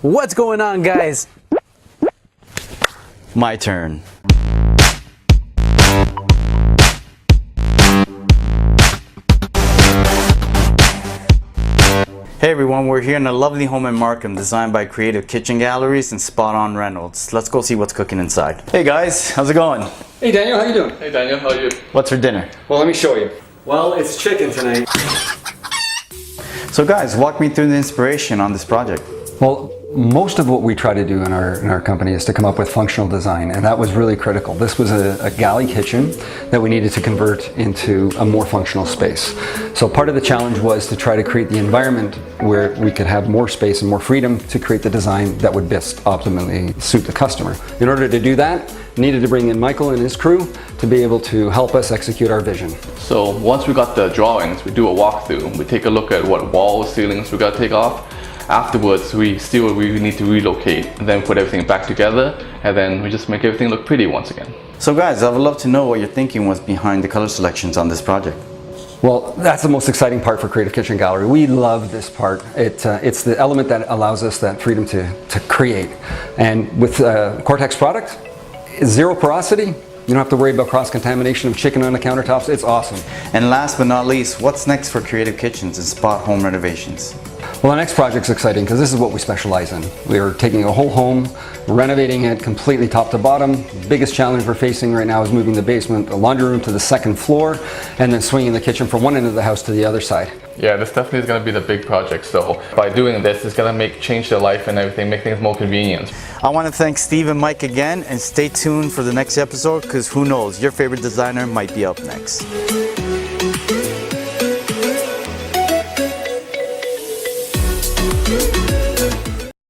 What's going on, guys? My turn. Hey everyone, we're here in a lovely home in Markham designed by Creative Kitchen Galleries and Spot On Reynolds. Let's go see what's cooking inside. Hey guys, how's it going? Hey Daniel, how you doing? Hey Daniel, how are you? What's for dinner? Well, let me show you. Well, it's chicken tonight. So guys, walk me through the inspiration on this project. Well, most of what we try to do in our company is to come up with functional design, and that was really critical. This was a galley kitchen that we needed to convert into a more functional space. So part of the challenge was to try to create the environment where we could have more space and more freedom to create the design that would best optimally suit the customer. In order to do that, we needed to bring in Michael and his crew to be able to help us execute our vision. So once we got the drawings, we do a walkthrough. We take a look at what walls, ceilings we got to take off. Afterwards, we need to relocate and then put everything back together, and then we just make everything look pretty once again. So guys, I would love to know what your thinking was behind the color selections on this project. Well, that's the most exciting part for Creative Kitchen Gallery. We love this part. It's the element that allows us that freedom to create. And with Quartex product, zero porosity. You don't have to worry about cross-contamination of chicken on the countertops. It's awesome. And last but not least, what's next for Creative Kitchens and Spot Home renovations? Well, the next project's exciting because this is what we specialize in. We're taking a whole home, renovating it completely top to bottom. Biggest challenge we're facing right now is moving the basement, the laundry room to the second floor, and then swinging the kitchen from one end of the house to the other side. Yeah, this definitely is going to be the big project. So by doing this, it's going to change their life and everything, make things more convenient. I want to thank Steve and Mike again, and stay tuned for the next episode because who knows, your favorite designer might be up next.